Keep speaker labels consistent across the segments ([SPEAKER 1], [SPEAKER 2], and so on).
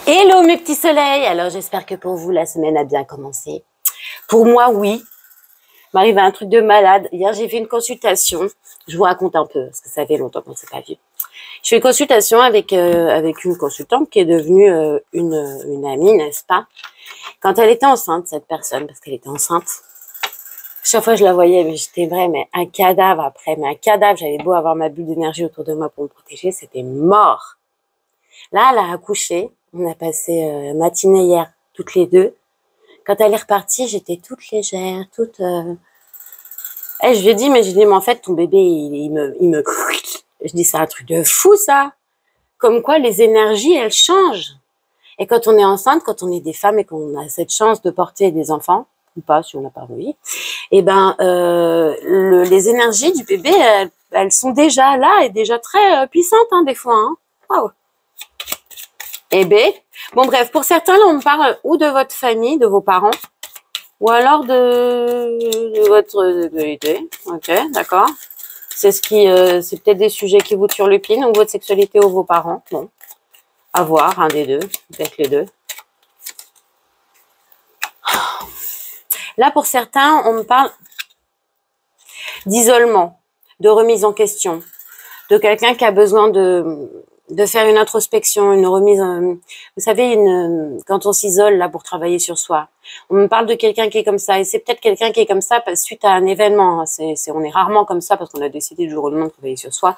[SPEAKER 1] Hello mes petits soleils. Alors j'espère que pour vous la semaine a bien commencé. Pour moi oui. M'arrive un truc de malade. Hier j'ai fait une consultation. Je vous raconte un peu parce que ça fait longtemps qu'on ne s'est pas vu. Je fais une consultation avec une consultante qui est devenue une amie, n'est-ce pas? Quand elle était enceinte, cette personne, parce qu'elle était enceinte. Chaque fois je la voyais, mais j'étais mais un cadavre après, mais un cadavre. J'avais beau avoir ma bulle d'énergie autour de moi pour me protéger, c'était mort. Là, elle a accouché. On a passé matinée hier, toutes les deux. Quand elle est repartie, j'étais toute légère, toute... je lui ai dit, mais en fait, ton bébé, il me... Je dis, c'est un truc de fou, ça. Comme quoi, les énergies, elles changent. Et quand on est enceinte, quand on est des femmes et qu'on a cette chance de porter des enfants, ou pas, si on n'a pas envie, et les énergies du bébé, elles sont déjà là et déjà très puissantes, hein, des fois. Hein. Waouh. Eh ben, bon bref, pour certains, là, on me parle ou de votre famille, de vos parents, ou alors de votre sexualité. Ok, d'accord. C'est c'est peut-être des sujets qui vous turlupinent, ou votre sexualité ou vos parents. Bon, à voir, un des deux, peut-être les deux. Là, pour certains, on me parle d'isolement, de remise en question, de quelqu'un qui a besoin de faire une introspection, une remise, vous savez, quand on s'isole là pour travailler sur soi. On me parle de quelqu'un qui est comme ça, et c'est peut-être quelqu'un qui est comme ça suite à un événement. On est rarement comme ça parce qu'on a décidé du jour au lendemain de travailler sur soi.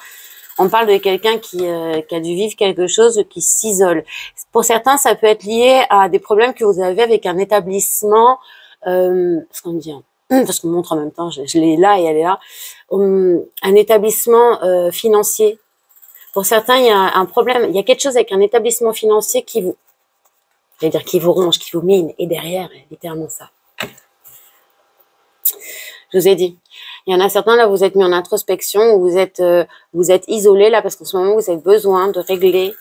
[SPEAKER 1] On parle de quelqu'un qui a dû vivre quelque chose, qui s'isole. Pour certains, ça peut être lié à des problèmes que vous avez avec un établissement, parce qu'on dit, parce qu'on montre en même temps, je l'ai là et elle est là, un établissement financier. Pour certains, il y a un problème, il y a quelque chose avec un établissement financier qui vous ronge, qui vous mine, et derrière, littéralement ça. Je vous ai dit, il y en a certains, là, vous êtes mis en introspection, ou vous êtes isolés, là, parce qu'en ce moment, vous avez besoin de régler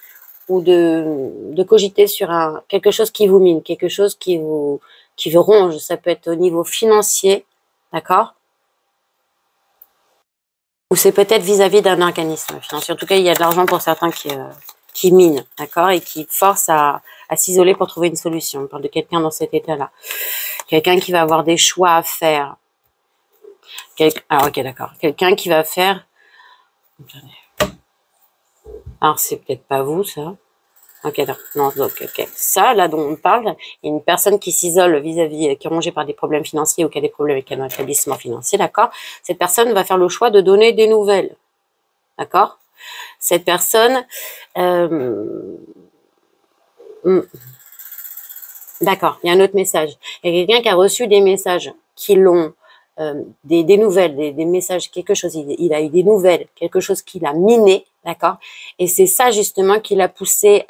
[SPEAKER 1] ou de cogiter sur quelque chose qui vous mine, quelque chose qui vous ronge. Ça peut être au niveau financier, d'accord? Ou c'est peut-être vis-à-vis d'un organisme financier. En tout cas, il y a de l'argent pour certains qui mine, d'accord, et qui force à s'isoler pour trouver une solution. On parle de quelqu'un dans cet état-là. Quelqu'un qui va avoir des choix à faire. Alors, ok, d'accord. Quelqu'un qui va faire... Alors, c'est peut-être pas vous, ça. Ok, non, donc, ok. Ça, là, dont on parle, il y a une personne qui s'isole vis-à-vis, qui est rongée par des problèmes financiers ou qui a des problèmes avec un établissement financier, d'accord? Cette personne va faire le choix de donner des nouvelles, d'accord? Cette personne, d'accord, il y a un autre message. Il y a quelqu'un qui a reçu des messages qui l'ont, des nouvelles, des messages, quelque chose, il a eu des nouvelles, quelque chose qui l'a miné, d'accord? Et c'est ça justement qui a poussé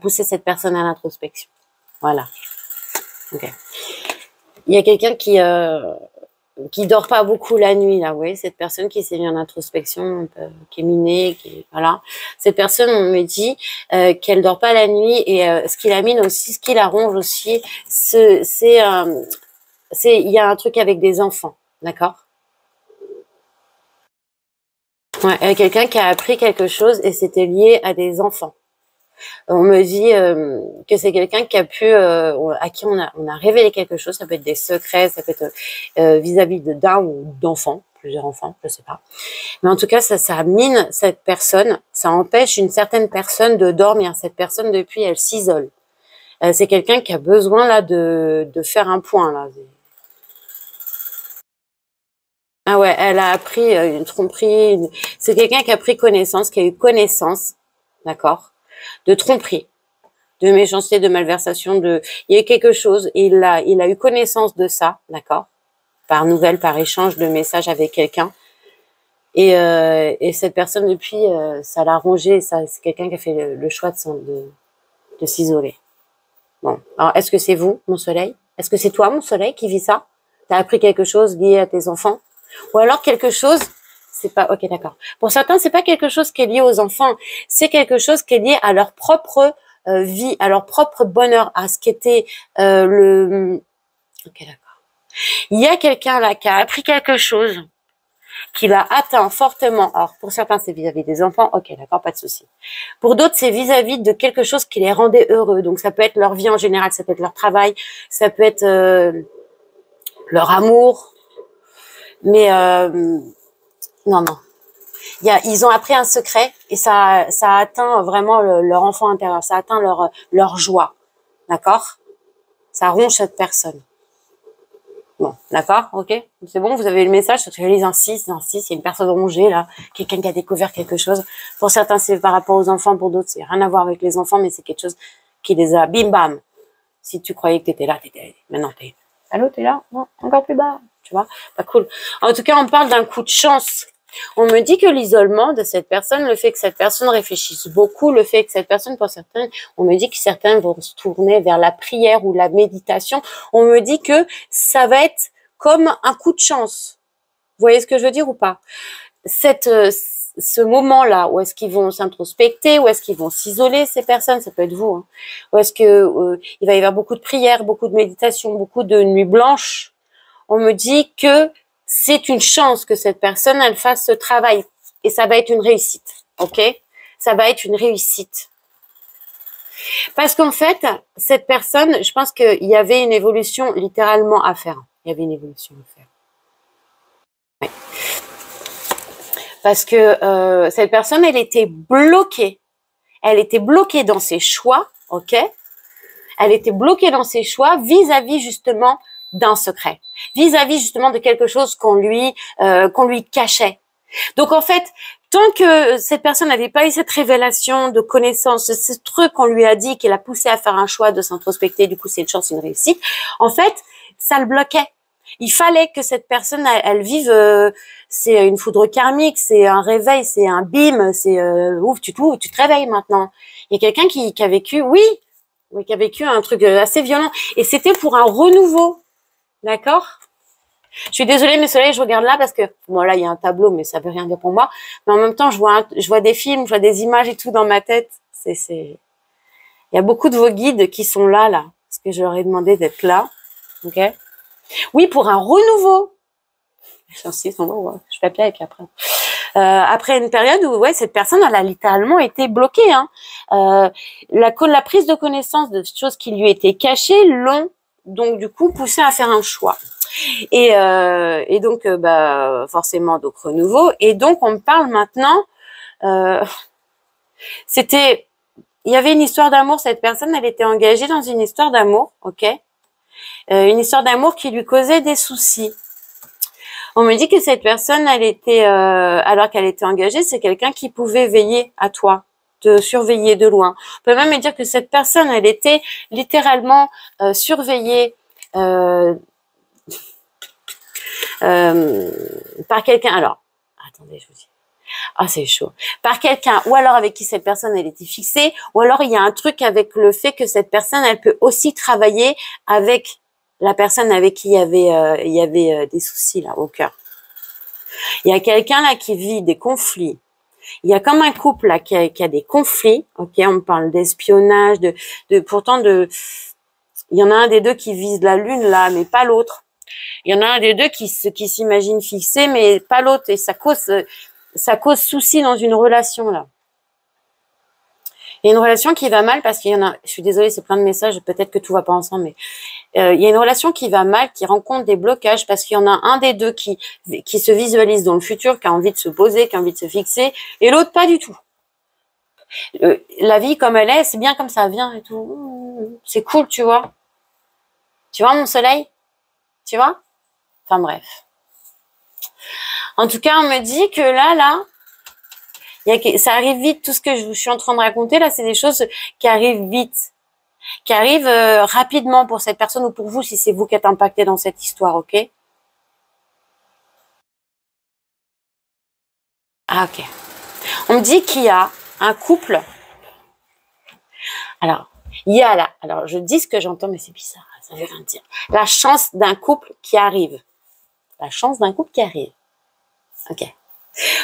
[SPEAKER 1] cette personne à l'introspection. Voilà. Ok. Il y a quelqu'un qui dort pas beaucoup la nuit, là, oui, cette personne qui s'est mise en introspection, qui est minée, voilà. Cette personne, on me dit qu'elle dort pas la nuit, et ce qui la mine aussi, ce qui la ronge aussi, il y a un truc avec des enfants, d'accord? Ouais, quelqu'un qui a appris quelque chose et c'était lié à des enfants. On me dit que c'est quelqu'un qui a à qui on a révélé quelque chose. Ça peut être des secrets, ça peut être vis-à-vis d'un ou d'enfants, plusieurs enfants, je sais pas. Mais en tout cas, ça mine cette personne, ça empêche une certaine personne de dormir. Cette personne, depuis, elle s'isole. C'est quelqu'un qui a besoin là de faire un point là. Ah ouais, elle a appris une tromperie. C'est quelqu'un qui a pris connaissance, qui a eu connaissance, d'accord, de tromperie, de méchanceté, de malversation, il y a eu quelque chose, et il a eu connaissance de ça, d'accord, par nouvelle, par échange de messages avec quelqu'un, et cette personne depuis, ça l'a rongé, c'est quelqu'un qui a fait le choix de s'isoler. Bon, alors est-ce que c'est vous, mon soleil? Est-ce que c'est toi, mon soleil, qui vis ça? T'as appris quelque chose lié à tes enfants? Ou alors quelque chose, c'est pas, ok, d'accord. Pour certains, c'est pas quelque chose qui est lié aux enfants, c'est quelque chose qui est lié à leur propre vie, à leur propre bonheur, à ce qu'était ok, d'accord. Il y a quelqu'un là qui a appris quelque chose qui l'a atteint fortement. Alors, pour certains, c'est vis-à-vis des enfants. Ok, d'accord, pas de souci. Pour d'autres, c'est vis-à-vis de quelque chose qui les rendait heureux. Donc, ça peut être leur vie en général, ça peut être leur travail, ça peut être leur amour. Mais non, non. Ils ont appris un secret et ça a atteint vraiment leur enfant intérieur. Ça a atteint leur joie. D'accord? Ça ronge cette personne. Bon, d'accord, ok, c'est bon, vous avez le message, parce que je lise un 6, il y a une personne rongée, là, quelqu'un qui a découvert quelque chose. Pour certains, c'est par rapport aux enfants, pour d'autres, c'est rien à voir avec les enfants, mais c'est quelque chose qui les a, bim bam. Si tu croyais que t'étais là, maintenant t'es, allô, t'es là? Non, encore plus bas, tu vois, pas cool. En tout cas, on parle d'un coup de chance. On me dit que l'isolement de cette personne, le fait que cette personne réfléchisse beaucoup, le fait que cette personne, pour certains, on me dit que certains vont se tourner vers la prière ou la méditation. On me dit que ça va être comme un coup de chance. Vous voyez ce que je veux dire ou pas? Ce moment-là, où est-ce qu'ils vont s'introspecter, où est-ce qu'ils vont s'isoler, ces personnes, ça peut être vous, hein. Où est-ce que il va y avoir beaucoup de prières, beaucoup de méditation, beaucoup de nuits blanches. On me dit que c'est une chance que cette personne, elle fasse ce travail. Et ça va être une réussite. Ok? Ça va être une réussite. Parce qu'en fait, cette personne, je pense qu'il y avait une évolution littéralement à faire. Il y avait une évolution à faire. Ouais. Parce que cette personne, elle était bloquée. Elle était bloquée dans ses choix. Ok? Elle était bloquée dans ses choix vis-à-vis justement d'un secret, vis-à-vis justement de quelque chose qu'on lui cachait. Donc en fait, tant que cette personne n'avait pas eu cette révélation de connaissance, ce truc qu'on lui a dit, qui l'a poussé à faire un choix de s'introspecter, du coup c'est une chance, une réussite, en fait, ça le bloquait. Il fallait que cette personne, elle vive, c'est une foudre karmique, c'est un réveil, c'est un bim, c'est ouf, tu te réveilles maintenant. Il y a quelqu'un qui a vécu, oui, qui a vécu un truc assez violent, et c'était pour un renouveau. D'accord? Je suis désolée, mes soleils, je regarde là parce que, bon, là, il y a un tableau, mais ça veut rien dire pour moi. Mais en même temps, je vois des films, je vois des images et tout dans ma tête. Il y a beaucoup de vos guides qui sont là, parce que je leur ai demandé d'être là. Ok? Oui, pour un renouveau. J'insiste, je papier avec après. Après une période où, ouais, cette personne, elle a littéralement été bloquée, hein. La prise de connaissance de choses qui lui étaient cachées l'ont, donc, du coup, poussé à faire un choix. Et donc, forcément, donc, renouveau. Et donc, on me parle maintenant, il y avait une histoire d'amour, cette personne, elle était engagée dans une histoire d'amour, ok? Une histoire d'amour qui lui causait des soucis. On me dit que cette personne, elle était, alors qu'elle était engagée, c'est quelqu'un qui pouvait veiller à toi, te surveiller de loin. On peut même me dire que cette personne, elle était littéralement surveillée par quelqu'un. Alors, attendez, je vous dis. Ah, c'est chaud. Par quelqu'un, ou alors avec qui cette personne, elle était fixée, ou alors il y a un truc avec le fait que cette personne, elle peut aussi travailler avec la personne avec qui il y avait des soucis là au cœur. Il y a quelqu'un là qui vit des conflits. Il y a comme un couple là qui a des conflits. Ok, on parle d'espionnage, pourtant il y en a un des deux qui vise la lune là, mais pas l'autre. Il y en a un des deux qui s'imagine fixé, mais pas l'autre, et ça cause souci dans une relation là. Il y a une relation qui va mal parce qu'il y en a, je suis désolée, c'est plein de messages, peut-être que tout va pas ensemble, mais il y a une relation qui va mal, qui rencontre des blocages parce qu'il y en a un des deux qui se visualise dans le futur, qui a envie de se poser, qui a envie de se fixer, et l'autre pas du tout. La vie comme elle est, c'est bien comme ça vient et tout. C'est cool, tu vois. Tu vois mon soleil? Tu vois? Enfin bref. En tout cas, on me dit que là, ça arrive vite. Tout ce que je suis en train de raconter là, c'est des choses qui arrivent vite, qui arrivent rapidement pour cette personne ou pour vous si c'est vous qui êtes impacté dans cette histoire, ok? Ah, ok. On me dit qu'il y a un couple. Alors, il y a là. Alors, je dis ce que j'entends, mais c'est bizarre. Ça veut rien dire. La chance d'un couple qui arrive. La chance d'un couple qui arrive. Ok.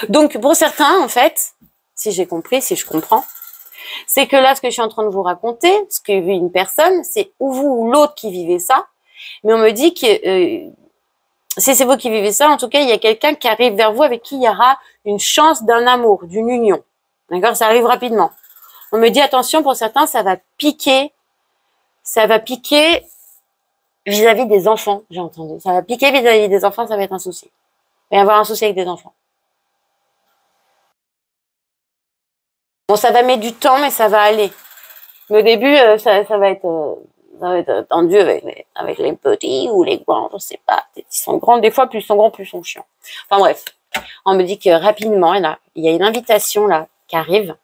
[SPEAKER 1] Donc, pour certains, en fait, si j'ai compris, si je comprends, c'est que là, ce que je suis en train de vous raconter, ce que vit une personne, c'est ou vous ou l'autre qui vivez ça. Mais on me dit que si c'est vous qui vivez ça, en tout cas, il y a quelqu'un qui arrive vers vous avec qui il y aura une chance d'un amour, d'une union. D'accord? Ça arrive rapidement. On me dit, attention, pour certains, ça va piquer vis-à-vis des enfants, j'ai entendu. Ça va piquer vis-à-vis des enfants, ça va être un souci. Il va y avoir un souci avec des enfants. Bon, ça va mettre du temps, mais ça va aller. Mais au début, ça va être tendu avec les petits ou les grands, je sais pas. Ils sont grands, des fois, plus ils sont grands, plus ils sont chiants. Enfin bref, on me dit que rapidement, il y a une invitation là qui arrive.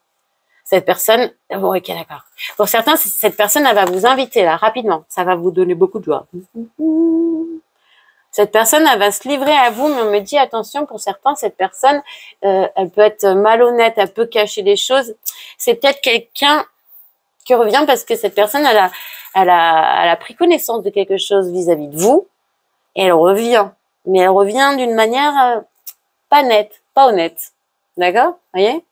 [SPEAKER 1] Cette personne, bon, ok, d'accord. Pour certains, cette personne, elle va vous inviter là rapidement. Ça va vous donner beaucoup de joie. Cette personne, elle va se livrer à vous, mais on me dit, attention, pour certains, cette personne, elle peut être malhonnête, elle peut cacher des choses. C'est peut-être quelqu'un qui revient parce que cette personne, elle a pris connaissance de quelque chose vis-à-vis de vous, et elle revient. Mais elle revient d'une manière pas nette, pas honnête. D'accord? Vous voyez?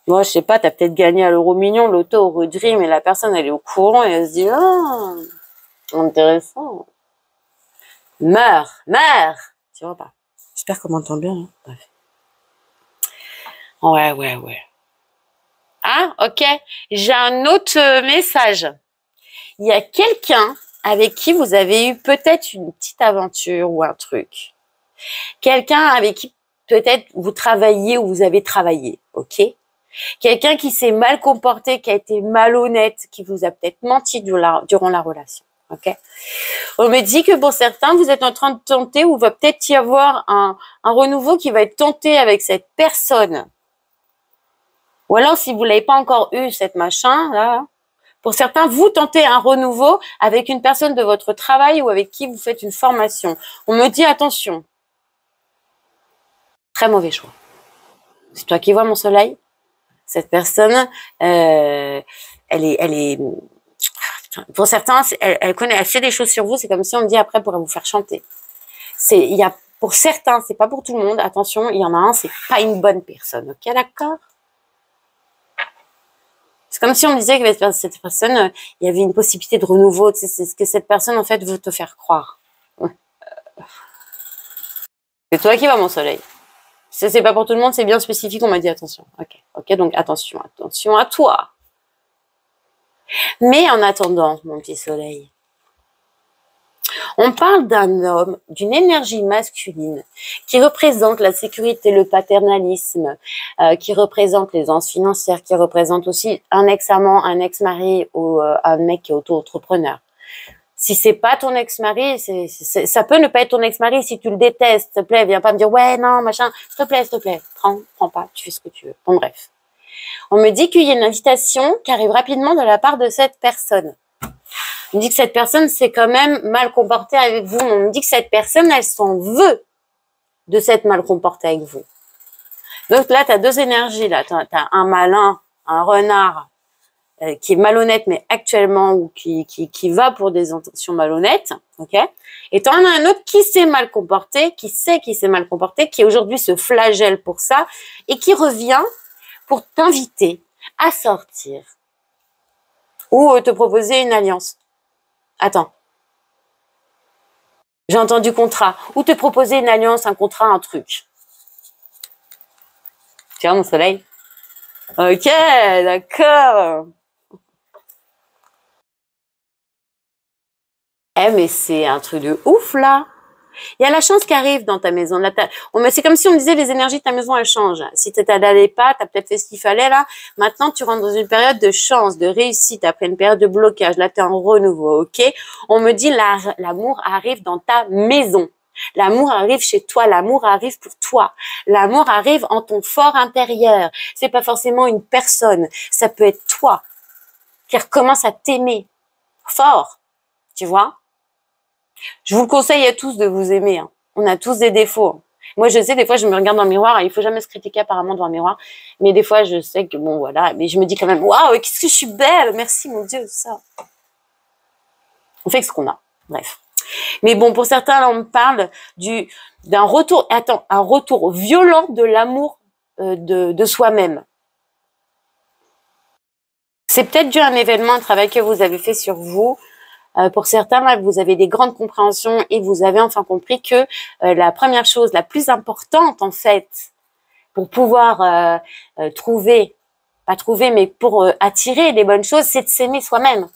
[SPEAKER 1] Moi, je sais pas, t'as peut-être gagné à l'euro million, l'auto au Dream, et la personne, elle est au courant, et elle se dit, ah, intéressant. Meurs. Tu vois pas. J'espère qu'on m'entend bien. Hein. Bref. Ouais. Ah, ok. J'ai un autre message. Il y a quelqu'un avec qui vous avez eu peut-être une petite aventure ou un truc. Quelqu'un avec qui peut-être vous travaillez ou vous avez travaillé, ok? Quelqu'un qui s'est mal comporté, qui a été malhonnête, qui vous a peut-être menti durant la relation. Okay. On me dit que pour certains, vous êtes en train de tenter ou va peut-être y avoir un renouveau qui va être tenté avec cette personne. Ou alors, si vous l'avez pas encore eu, cette machin, là, pour certains, vous tentez un renouveau avec une personne de votre travail ou avec qui vous faites une formation. On me dit, attention, très mauvais choix. C'est toi qui vois mon soleil. Cette personne, elle est pour certains, elle connaît, elle sait des choses sur vous, c'est comme si on me dit après elle pourrait vous faire chanter. Pour certains, c'est pas pour tout le monde, attention, il y en a un, c'est pas une bonne personne, ok, d'accord? C'est comme si on me disait que cette personne, il y avait une possibilité de renouveau, tu sais, c'est ce que cette personne, en fait, veut te faire croire. C'est toi qui vas, mon soleil. C'est pas pour tout le monde, c'est bien spécifique, on m'a dit attention. Ok, donc attention à toi. Mais en attendant, mon petit soleil, on parle d'un homme, d'une énergie masculine qui représente la sécurité, le paternalisme, qui représente l'aisance financière, qui représente aussi un ex-amant, un ex-mari ou un mec qui est auto-entrepreneur. Si c'est pas ton ex-mari, ça peut ne pas être ton ex-mari si tu le détestes, s'il te plaît, viens pas me dire ouais, non, machin, s'il te plaît, prends pas, tu fais ce que tu veux. Bon, bref. On me dit qu'il y a une invitation qui arrive rapidement de la part de cette personne. On me dit que cette personne s'est quand même mal comportée avec vous. On me dit que cette personne, elle s'en veut de s'être mal comportée avec vous. Donc là, tu as deux énergies. Là, tu as un malin, un renard qui est malhonnête, mais actuellement, ou qui va pour des intentions malhonnêtes. Ok. Et tu en as un autre qui s'est mal comporté, qui sait qu'il s'est mal comporté, qui aujourd'hui se flagelle pour ça, et qui revient pour t'inviter à sortir ou te proposer une alliance. Attends. J'ai entendu contrat. Ou te proposer une alliance, un contrat, un truc. Tiens, mon soleil. Ok, d'accord. Mais c'est un truc de ouf, là. Il y a la chance qui arrive dans ta maison. Là, c'est comme si on me disait les énergies de ta maison, elles changent. Si tu n'allais pas, tu as peut-être fait ce qu'il fallait là. Maintenant, tu rentres dans une période de chance, de réussite, après une période de blocage. Là, tu es en renouveau, ok? On me dit l'amour arrive dans ta maison. L'amour arrive chez toi, l'amour arrive pour toi. L'amour arrive en ton fort intérieur. C'est pas forcément une personne, ça peut être toi qui recommence à t'aimer fort, tu vois? Je vous le conseille à tous de vous aimer. Hein. On a tous des défauts. Hein. Moi, je sais, des fois, je me regarde dans le miroir. Il faut jamais se critiquer apparemment devant le miroir. Mais des fois, je sais que, bon, voilà. Mais je me dis quand même, waouh, qu'est-ce que je suis belle. Merci, mon Dieu, ça. On fait ce qu'on a. Bref. Mais bon, pour certains, là, on me parle d'un retour, un retour violent de l'amour de soi-même. C'est peut-être dû à un événement, un travail que vous avez fait sur vous. Pour certains, là, vous avez des grandes compréhensions et vous avez enfin compris que la première chose, la plus importante en fait, pour pouvoir trouver, pas trouver, mais pour attirer les bonnes choses, c'est de s'aimer soi-même.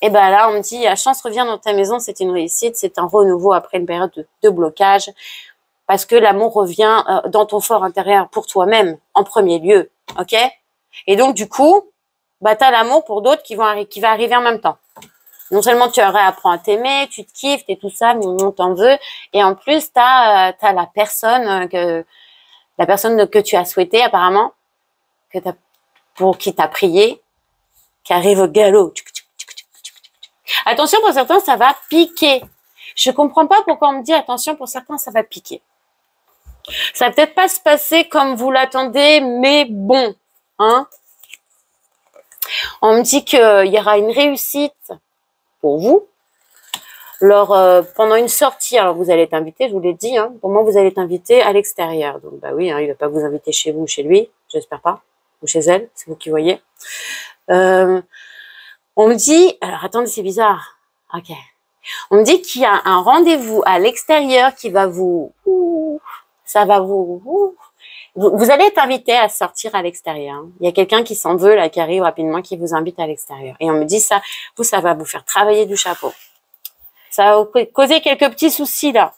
[SPEAKER 1] Et ben là, on me dit, la chance revient dans ta maison, c'est une réussite, c'est un renouveau après une période de blocage, parce que l'amour revient dans ton fort intérieur pour toi-même, en premier lieu, ok? Et donc, du coup, bah, t'as l'amour pour d'autres qui va arriver en même temps. Non seulement tu aurais apprends à t'aimer, tu te kiffes et tout ça, mais on t'en veut, et en plus, t'as la personne que tu as souhaité apparemment, pour qui t'a prié, qui arrive au galop. Attention, pour certains, ça va piquer. Je comprends pas pourquoi on me dit attention, pour certains, ça va piquer. Ça va peut-être pas se passer comme vous l'attendez, mais bon, hein. On me dit qu'il y aura une réussite pour vous. Pendant une sortie, alors vous allez être invité, je vous l'ai dit, hein, pour moi vous allez être invité à l'extérieur. Donc bah oui, hein, il va pas vous inviter chez vous ou chez lui, j'espère pas, ou chez elle, c'est vous qui voyez. On me dit, alors attendez, c'est bizarre. Ok. On me dit qu'il y a un rendez-vous à l'extérieur qui va vous allez être invité à sortir à l'extérieur. Il y a quelqu'un qui s'en veut, là, qui arrive rapidement, qui vous invite à l'extérieur. Et on me dit ça va vous faire travailler du chapeau. Ça va vous causer quelques petits soucis, là.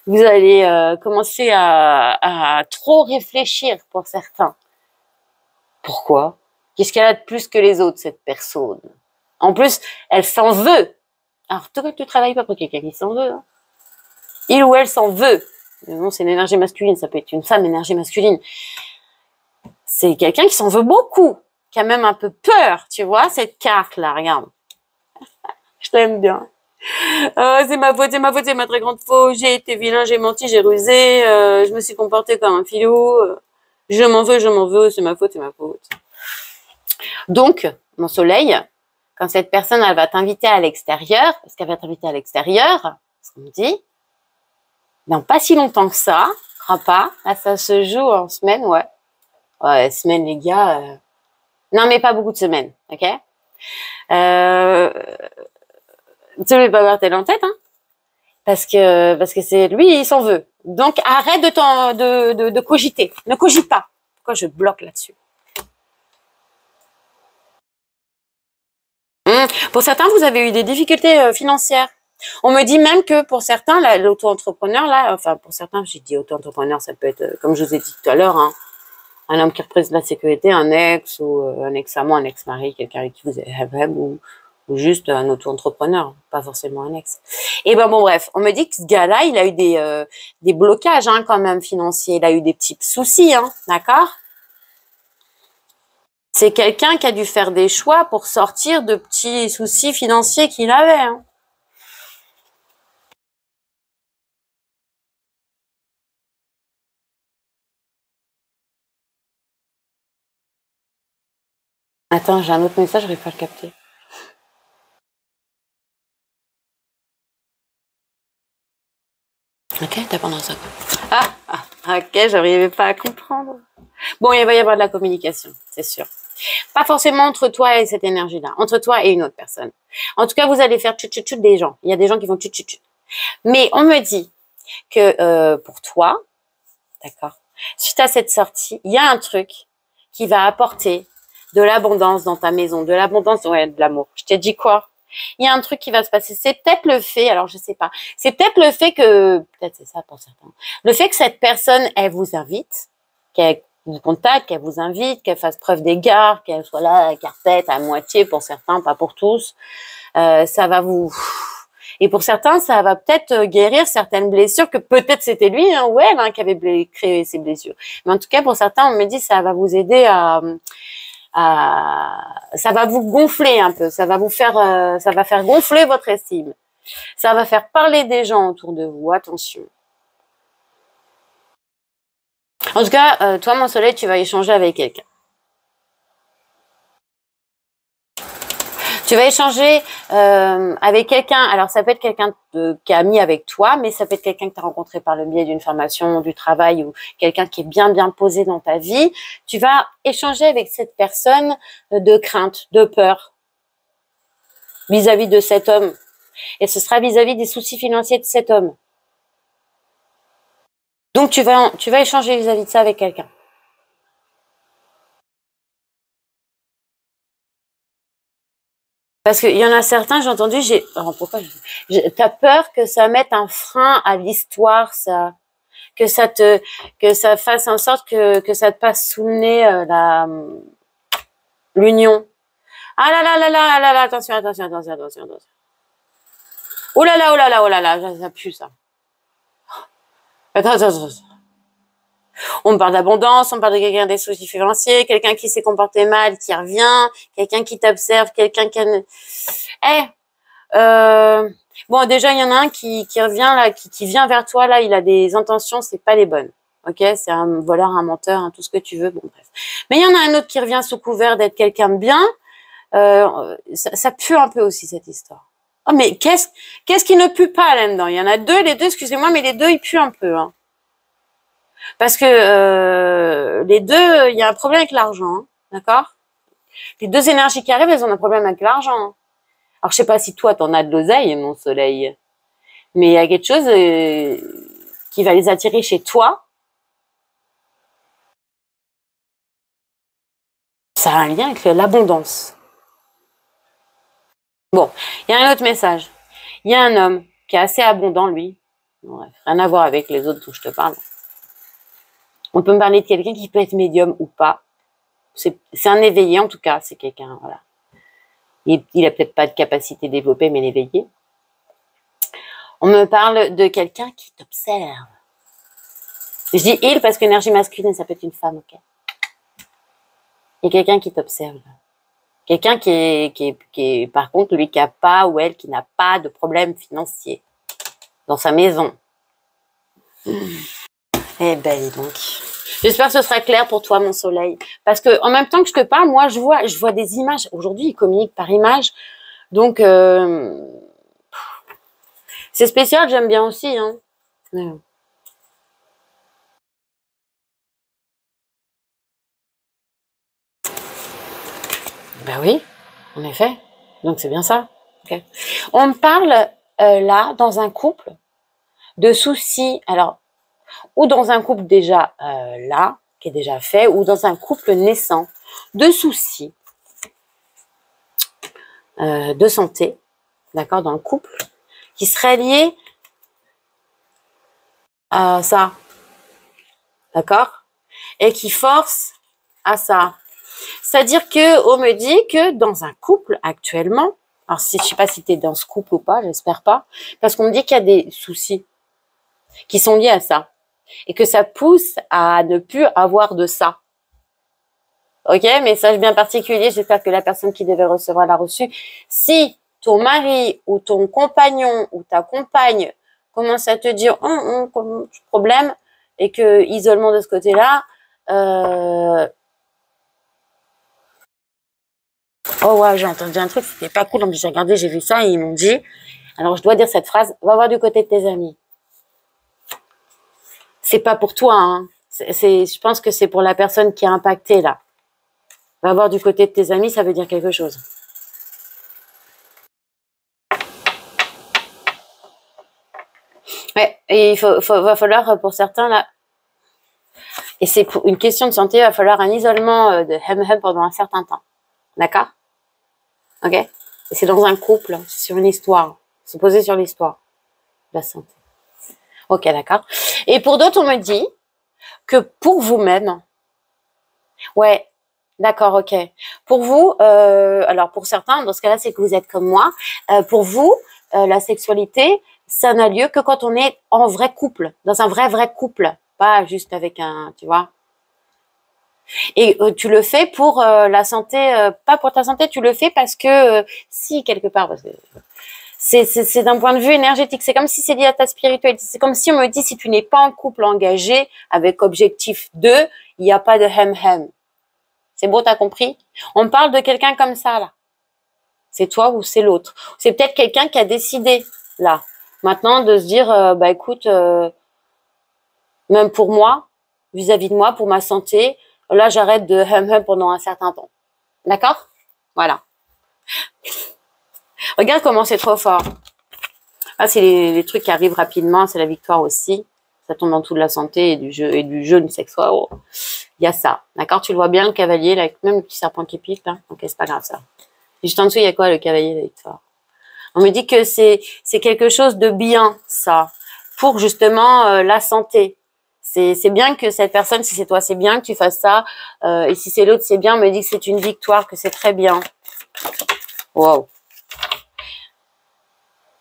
[SPEAKER 1] Vous allez commencer à trop réfléchir pour certains. Pourquoi? Qu'est-ce qu'elle a de plus que les autres, cette personne? En plus, elle s'en veut. Alors, toi, tu travailles pas pour quelqu'un qui s'en veut. Hein. Il ou elle s'en veut. Non, c'est une énergie masculine. Ça peut être une femme, énergie masculine. C'est quelqu'un qui s'en veut beaucoup. Qui a même un peu peur, tu vois, cette carte-là. Regarde. Je t'aime bien. C'est ma faute, c'est ma très grande faute. J'ai été vilain, j'ai menti, j'ai rusé. Je me suis comportée comme un filou. Je m'en veux, c'est ma faute, c'est ma faute. Donc, mon soleil, quand cette personne, elle va t'inviter à l'extérieur, parce qu'elle va t'inviter à l'extérieur, ce qu'on me dit, dans pas si longtemps que ça, crois pas, là, ça se joue en semaine, ouais. Ouais, semaine, les gars, non, mais pas beaucoup de semaines, ok? Tu ne veux pas avoir tel en tête, hein? Parce que c'est lui, il s'en veut. Donc, arrête de cogiter. Ne cogite pas. Pourquoi je bloque là-dessus? Pour certains, vous avez eu des difficultés financières. On me dit même que pour certains, l'auto-entrepreneur, là, enfin pour certains, j'ai dit auto-entrepreneur, ça peut être, comme je vous ai dit tout à l'heure, hein, un homme qui représente la sécurité, un ex ou un ex-amant, un ex-mari, quelqu'un avec qui vous avez ou juste un auto-entrepreneur, pas forcément un ex. Et ben bon bref, on me dit que ce gars-là, il a eu des blocages hein, quand même financiers, il a eu des petits soucis, hein, d'accord? C'est quelqu'un qui a dû faire des choix pour sortir de petits soucis financiers qu'il avait. Hein. Attends, j'ai un autre message, je vais pas le capter. Ok, t'as pendant ça. Ok, j'arrivais pas à comprendre. Bon, il va y avoir de la communication, c'est sûr. Pas forcément entre toi et cette énergie-là, entre toi et une autre personne. En tout cas, vous allez faire tchut des gens. Il y a des gens qui vont tchut. Mais on me dit que pour toi, d'accord, suite à cette sortie, il y a un truc qui va apporter de l'abondance dans ta maison, de l'abondance, ouais, de l'amour. Je t'ai dit quoi? Il y a un truc qui va se passer. C'est peut-être le fait, alors je sais pas, c'est peut-être le fait que, peut-être c'est ça pour certains, le fait que cette personne, elle vous invite, qu'elle vous contacte, qu'elle vous invite, qu'elle fasse preuve d'égard, qu'elle soit là à carpette, à moitié pour certains, pas pour tous, ça va vous... Et pour certains, ça va peut-être guérir certaines blessures que peut-être c'était lui hein, ou elle hein, qui avait créé ces blessures. Mais en tout cas, pour certains, on me dit ça va vous aider ça va vous gonfler un peu, ça va faire gonfler votre estime. Ça va faire parler des gens autour de vous, attention. En tout cas, toi, mon soleil, tu vas échanger avec quelqu'un. Tu vas échanger avec quelqu'un, alors ça peut être quelqu'un qui est ami avec toi, mais ça peut être quelqu'un que tu as rencontré par le biais d'une formation, du travail ou quelqu'un qui est bien posé dans ta vie. Tu vas échanger avec cette personne de crainte, de peur. vis-à-vis de cet homme. Et ce sera vis-à-vis des soucis financiers de cet homme. Donc, tu vas échanger vis-à-vis de ça avec quelqu'un. Parce qu'il y en a certains, j'ai entendu, pourquoi t'as peur que ça mette un frein à l'histoire, ça, que ça fasse en sorte que ça te passe sous le nez, l'union. Ah là là là là là là, attention. Oh là là, oh là là, oh là là, ça pue, ça. Attends. On parle d'abondance, on parle de quelqu'un des soucis financiers, quelqu'un qui s'est comporté mal, qui revient, quelqu'un qui t'observe, quelqu'un qui bon, déjà, il y en a un qui revient là, qui vient vers toi, là, il a des intentions, c'est pas les bonnes. Ok, c'est un voleur, un menteur, tout ce que tu veux, bon bref. Mais il y en a un autre qui revient sous couvert d'être quelqu'un de bien. Ça pue un peu aussi, cette histoire. Oh, mais qu'est-ce qui ne pue pas là-dedans? Il y en a deux, les deux, excusez-moi, mais les deux, ils puent un peu, hein. Parce que les deux, il y a un problème avec l'argent, hein, d'accord? Les deux énergies qui arrivent, elles ont un problème avec l'argent, hein. Alors, je sais pas si toi, t'en as de l'oseille, mon soleil, mais il y a quelque chose qui va les attirer chez toi. Ça a un lien avec l'abondance. Bon, il y a un autre message. Il y a un homme qui est assez abondant, lui. Bref, rien à voir avec les autres dont je te parle. On peut me parler de quelqu'un qui peut être médium ou pas. C'est un éveillé, en tout cas. C'est quelqu'un, voilà. Il a peut-être pas de capacité développée, mais l'éveillé. On me parle de quelqu'un qui t'observe. Je dis il parce qu'énergie masculine, ça peut être une femme, ok? Il y a quelqu'un qui t'observe. Quelqu'un qui est, par contre, lui qui a pas ou elle qui n'a pas de problème financier dans sa maison. Eh ben, dis donc. J'espère que ce sera clair pour toi, mon soleil. Parce que en même temps que je te parle, moi, je vois des images. Aujourd'hui, ils communiquent par images. Donc, c'est spécial, j'aime bien aussi, hein. Ouais. Ben oui, en effet. Donc, c'est bien ça. Okay. On me parle, là, dans un couple, de soucis. Alors, ou dans un couple déjà là, qui est déjà fait, ou dans un couple naissant, de soucis de santé, d'accord, dans le couple, qui seraient liés à ça, d'accord, et qui forcent à ça. C'est-à-dire que on me dit que dans un couple actuellement, alors je sais pas si tu es dans ce couple ou pas, j'espère pas, parce qu'on me dit qu'il y a des soucis qui sont liés à ça, et que ça pousse à ne plus avoir de ça. Ok, message bien particulier, j'espère que la personne qui devait recevoir l'a reçu. Si ton mari ou ton compagnon ou ta compagne commence à te dire problème et que isolement de ce côté-là, oh ouais, j'ai entendu un truc, c'était pas cool, j'ai regardé, j'ai vu ça et ils m'ont dit, alors je dois dire cette phrase, va voir du côté de tes amis. C'est pas pour toi, hein. Je pense que c'est pour la personne qui est impactée là. Va voir du côté de tes amis, ça veut dire quelque chose. Ouais, et va falloir pour certains là, et c'est pour une question de santé, il va falloir un isolement de hem pendant un certain temps. D'accord? Ok? Et c'est dans un couple, c'est sur une histoire. C'est posé sur l'histoire de la santé. Ok, d'accord. Et pour d'autres, on me dit que pour vous-même, ouais, d'accord, ok. Pour vous, alors pour certains, dans ce cas-là, c'est que vous êtes comme moi. Pour vous, la sexualité, ça n'a lieu que quand on est en vrai couple, dans un vrai couple, pas juste avec un, tu vois. Et tu le fais pour la santé, pas pour ta santé, tu le fais parce que si quelque part, parce que c'est d'un point de vue énergétique, c'est comme si c'est lié à ta spiritualité. C'est comme si on me dit si tu n'es pas en couple engagé avec objectif 2, il n'y a pas de hem. C'est beau, t'as compris? On parle de quelqu'un comme ça, là. C'est toi ou c'est l'autre. C'est peut-être quelqu'un qui a décidé, là, maintenant, de se dire, bah écoute, même pour moi, vis-à-vis de moi, pour ma santé, là, j'arrête de hem pendant un certain temps. D'accord? Voilà. Regarde comment c'est trop fort. Ah, c'est les trucs qui arrivent rapidement, c'est la victoire aussi. Ça tombe dans toute la santé et du jeûne sexuel. Il y a ça. D'accord? Tu le vois bien, le cavalier, là, avec même le petit serpent qui pique, là. Ok, c'est pas grave, ça. Juste en dessous, il y a quoi, le cavalier, la victoire? On me dit que c'est quelque chose de bien, ça. Pour, justement, la santé. C'est bien que cette personne, si c'est toi, c'est bien que tu fasses ça. Et si c'est l'autre, c'est bien. On me dit que c'est une victoire, que c'est très bien. Wow.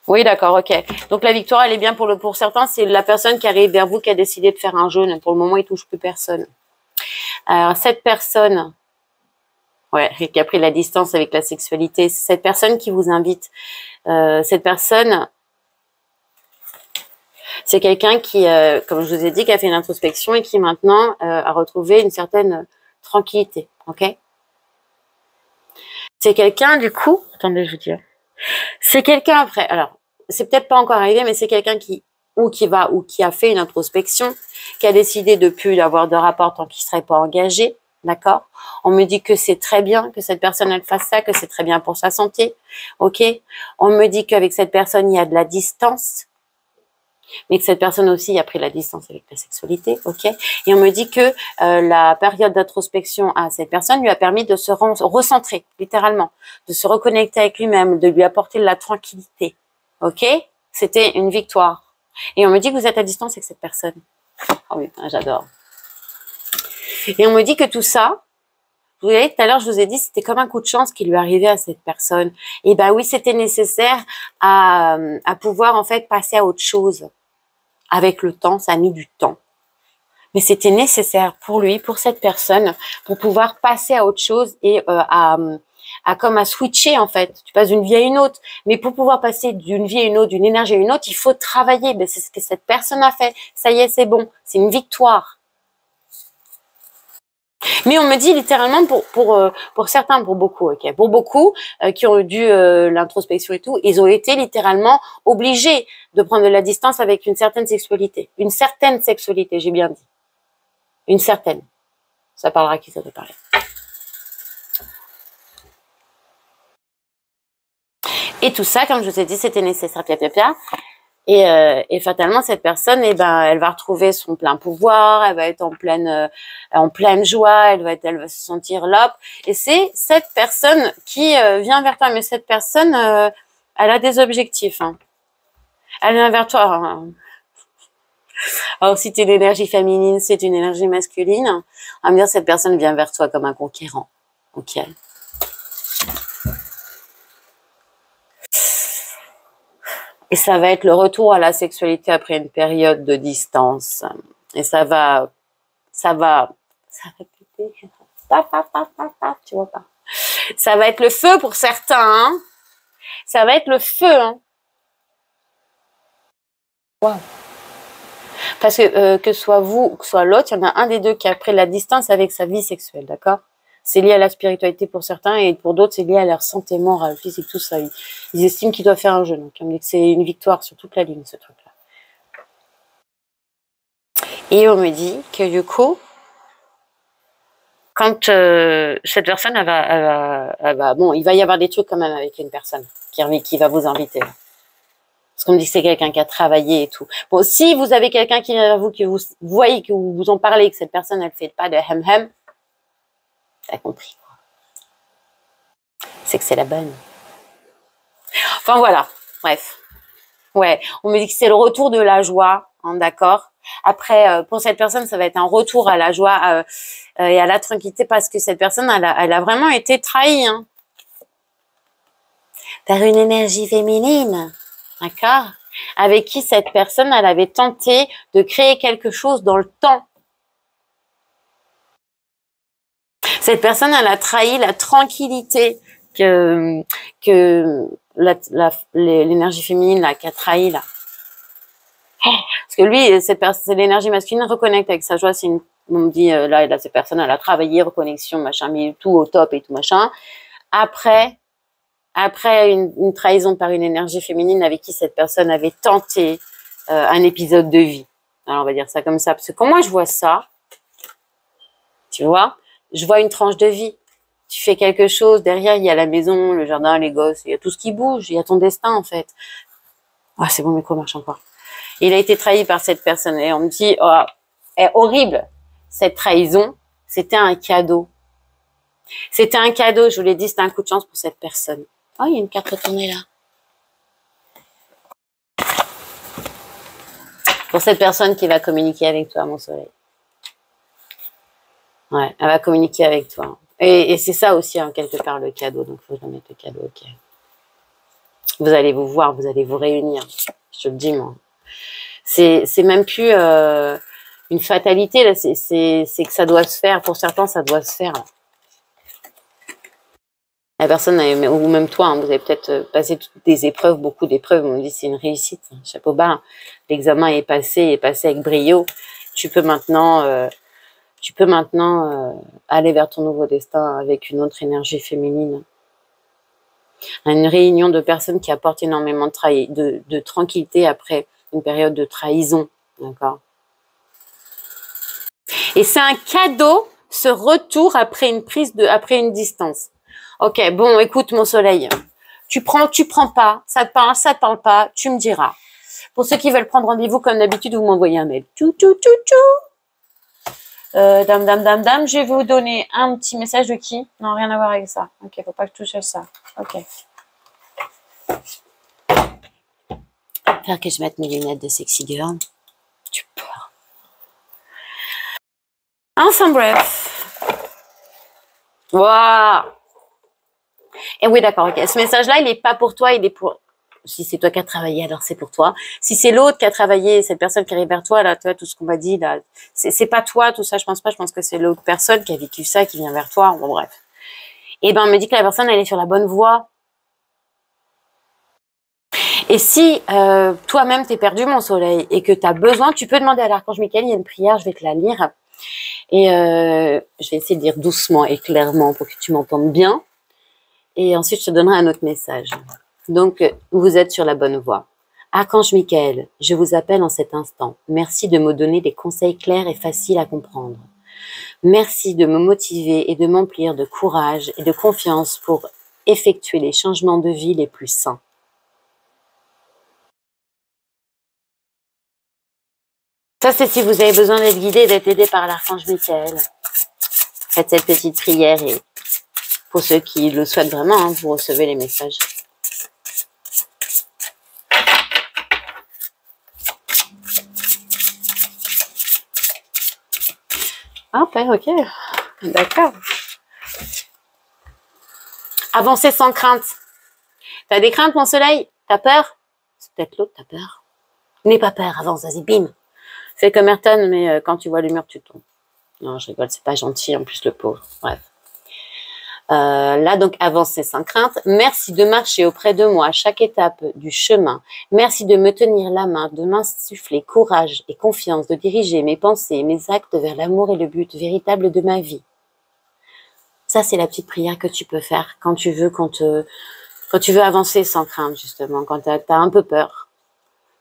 [SPEAKER 1] Oui, d'accord, ok. Donc la victoire, elle est bien pour certains. C'est la personne qui arrive vers vous qui a décidé de faire un jeûne. Pour le moment, il touche plus personne. Alors cette personne, ouais, qui a pris la distance avec la sexualité, c'est cette personne qui vous invite. Cette personne, c'est quelqu'un qui, comme je vous ai dit, qui a fait une introspection et qui maintenant a retrouvé une certaine tranquillité, ok? C'est quelqu'un, du coup, attendez, je vous dis. C'est quelqu'un après, alors, c'est peut-être pas encore arrivé, mais c'est quelqu'un qui a fait une introspection, qui a décidé de plus avoir de rapport tant qu'il serait pas engagé, d'accord? On me dit que c'est très bien que cette personne elle fasse ça, que c'est très bien pour sa santé, ok? On me dit qu'avec cette personne il y a de la distance, mais que cette personne aussi a pris la distance avec la sexualité, ok? Et on me dit que la période d'introspection à cette personne lui a permis de se recentrer, littéralement, de se reconnecter avec lui-même, de lui apporter de la tranquillité, ok? C'était une victoire. Et on me dit que vous êtes à distance avec cette personne. Oh oui, j'adore. Et on me dit que tout ça, vous voyez, tout à l'heure, je vous ai dit, c'était comme un coup de chance qui lui arrivait à cette personne. Et ben oui, c'était nécessaire à pouvoir, en fait, passer à autre chose. Avec le temps, ça a mis du temps. Mais c'était nécessaire pour lui, pour cette personne, pour pouvoir passer à autre chose et comme à switcher, en fait. Tu passes d'une vie à une autre. Mais pour pouvoir passer d'une vie à une autre, d'une énergie à une autre, il faut travailler. Ben, c'est ce que cette personne a fait. Ça y est, c'est bon. C'est une victoire. Mais on me dit littéralement pour certains, pour beaucoup, ok, pour beaucoup qui ont dû l'introspection et tout, ils ont été littéralement obligés de prendre de la distance avec une certaine sexualité, j'ai bien dit, une certaine. Ça parlera à qui ça doit parler. Et tout ça, comme je vous ai dit, c'était nécessaire, pia. Et fatalement, cette personne, eh ben, elle va retrouver son plein pouvoir, elle va être en pleine joie, elle va se sentir l'op. Et c'est cette personne qui vient vers toi. Mais cette personne, elle a des objectifs. Hein. Elle vient vers toi. Hein. Alors, si tu es une énergie féminine, c'est une énergie masculine. On va me dire, cette personne vient vers toi comme un conquérant. Ok. Et ça va être le retour à la sexualité après une période de distance. Et ça va péter. Tu vois pas. Ça va être le feu pour certains. Hein. Ça va être le feu. Hein. Wow. Parce que soit vous ou que soit l'autre, il y en a un des deux qui a pris la distance avec sa vie sexuelle, d'accord? C'est lié à la spiritualité pour certains et pour d'autres, c'est lié à leur santé morale, physique, tout ça. Ils estiment qu'ils doivent faire un jeûne. Donc, on me dit que c'est une victoire sur toute la ligne, ce truc-là. Et on me dit que du coup, quand cette personne, elle va, bon, il va y avoir des trucs quand même avec une personne qui va vous inviter. Parce qu'on me dit que c'est quelqu'un qui a travaillé et tout. Bon, si vous avez quelqu'un qui vient vers vous, que vous voyez, que vous en parlez, que cette personne, elle fait pas de hem-hem, t'as compris. C'est que c'est la bonne. Enfin, voilà. Bref. Ouais. On me dit que c'est le retour de la joie. Hein, d'accord. Après, pour cette personne, ça va être un retour à la joie et à la tranquillité parce que cette personne, elle a vraiment été trahie. Hein, par une énergie féminine. D'accord. Avec qui cette personne, elle avait tenté de créer quelque chose dans le temps. Cette personne, elle a trahi la tranquillité que l'énergie féminine là, qui a trahi là. Parce que lui, c'est l'énergie masculine reconnecte avec sa joie. On me dit là, cette personne, elle a travaillé reconnexion, machin, mais tout au top et tout machin. Après une trahison par une énergie féminine avec qui cette personne avait tenté un épisode de vie. Alors on va dire ça comme ça, parce que quand moi je vois ça, tu vois, je vois une tranche de vie. Tu fais quelque chose, derrière, il y a la maison, le jardin, les gosses, il y a tout ce qui bouge, il y a ton destin, en fait. Ah, c'est bon, le micro marche encore. Il a été trahi par cette personne. Et on me dit, oh, est horrible. Cette trahison, c'était un cadeau. C'était un cadeau, je vous l'ai dit, c'était un coup de chance pour cette personne. Oh, il y a une carte retournée là. Pour cette personne qui va communiquer avec toi, mon soleil. Ouais, elle va communiquer avec toi. Et c'est ça aussi, hein, quelque part, le cadeau. Donc, il faut que je le mette le cadeau, ok. Vous allez vous voir, vous allez vous réunir. Je te le dis, moi. C'est même plus une fatalité, là. C'est que ça doit se faire. Pour certains, ça doit se faire. La personne, ou même toi, hein, vous avez peut-être passé toutes des épreuves, beaucoup d'épreuves. On me dit c'est une réussite. Chapeau bas. L'examen est passé avec brio. Tu peux maintenant aller vers ton nouveau destin avec une autre énergie féminine. Une réunion de personnes qui apportent énormément de tranquillité après une période de trahison. D'accord. Et c'est un cadeau, ce retour après après une distance. Ok, bon, écoute, mon soleil. Tu prends pas. Ça te parle pas. Tu me diras. Pour ceux qui veulent prendre rendez-vous, comme d'habitude, vous m'envoyez un mail. Dame, je vais vous donner un petit message de qui? Non, rien à voir avec ça. Ok, faut pas que je touche à ça. Ok. Faire que je mette mes lunettes de sexy girl. Tu peur. Enfin bref. Waouh. Et oui, d'accord, ok. Ce message-là, il n'est pas pour toi, il est pour... Si c'est toi qui as travaillé, alors c'est pour toi. Si c'est l'autre qui a travaillé, cette personne qui arrive vers toi, là, toi, tout ce qu'on m'a dit, là, c'est pas toi, tout ça, je pense pas. Je pense que c'est l'autre personne qui a vécu ça, qui vient vers toi. Bon, bref. Et ben, on me dit que la personne, elle est sur la bonne voie. Et si toi-même, t'es perdu, mon soleil, et que tu as besoin, tu peux demander à l'archange Michael, il y a une prière, je vais te la lire. Et je vais essayer de dire doucement et clairement pour que tu m'entendes bien. Et ensuite, je te donnerai un autre message. Donc, vous êtes sur la bonne voie. Archange Michael, je vous appelle en cet instant. Merci de me donner des conseils clairs et faciles à comprendre. Merci de me motiver et de m'emplir de courage et de confiance pour effectuer les changements de vie les plus sains. Ça, c'est si vous avez besoin d'être guidé et d'être aidé par l'archange Michael. Faites cette petite prière et pour ceux qui le souhaitent vraiment, hein, vous recevez les messages. Ah, ok. D'accord. Avancer sans crainte. T'as des craintes, mon soleil? T'as peur? C'est peut-être l'autre, t'as peur. N'aie pas peur, avance, vas-y, bim. Fais comme Ayrton, mais quand tu vois le mur, tu tombes. Non, je rigole, c'est pas gentil, en plus, le pauvre. Bref. Là, donc, avancer sans crainte. Merci de marcher auprès de moi à chaque étape du chemin. Merci de me tenir la main, de m'insuffler courage et confiance, de diriger mes pensées et mes actes vers l'amour et le but véritable de ma vie. Ça, c'est la petite prière que tu peux faire quand tu veux, quand tu veux avancer sans crainte, justement, quand tu as un peu peur.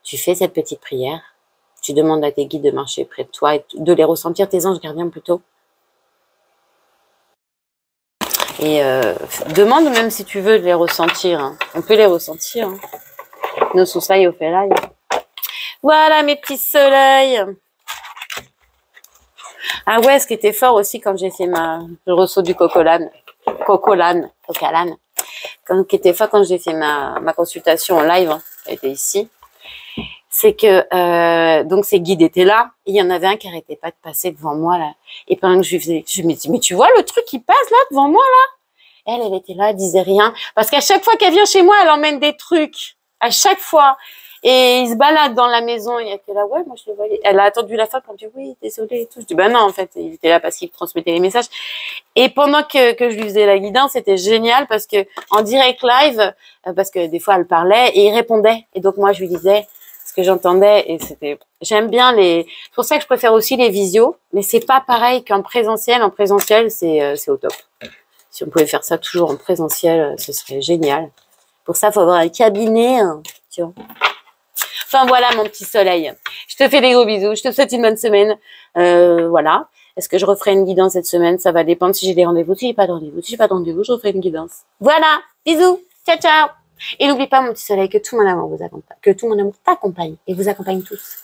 [SPEAKER 1] Tu fais cette petite prière. Tu demandes à tes guides de marcher près de toi et de les ressentir, tes anges gardiens plutôt. Et demande même si tu veux de les ressentir. Hein. On peut les ressentir. Hein. Nos soleils au fait là. Voilà mes petits soleils. Ah ouais, ce qui était fort aussi quand j'ai fait le ressaut du cocolane. Qui était fort quand j'ai fait ma consultation en live, hein, qui a été ici. C'est que donc ces guides étaient là, et il y en avait un qui arrêtait pas de passer devant moi là. Et pendant que je lui faisais, je me dis mais tu vois le truc qui passe là devant moi là. Elle était là, elle disait rien, parce qu'à chaque fois qu'elle vient chez moi, elle emmène des trucs à chaque fois. Et il se balade dans la maison, il était là, ouais, moi je le voyais. Elle a attendu la fin pour me dire oui, désolée et tout. Je dis ben non, en fait, il était là parce qu'il transmettait les messages. Et pendant que je lui faisais la guidance, c'était génial parce que en direct live, parce que des fois elle parlait et il répondait. Et donc moi je lui disais ce que j'entendais et c'était, j'aime bien c'est pour ça que je préfère aussi les visios, mais c'est pas pareil qu'en présentiel. En présentiel, c'est au top. Si on pouvait faire ça toujours en présentiel, ce serait génial. Pour ça, il faut avoir un cabinet, hein, tu vois. Enfin voilà mon petit soleil. Je te fais des gros bisous. Je te souhaite une bonne semaine. Voilà. Est-ce que je referai une guidance cette semaine? Ça va dépendre si j'ai des rendez-vous. Si j'ai pas de rendez-vous, si j'ai pas de rendez-vous, je referai une guidance. Voilà, bisous, ciao ciao. Et n'oublie pas mon petit soleil, que tout mon amour vous accompagne, que tout mon amour t'accompagne et vous accompagne tous.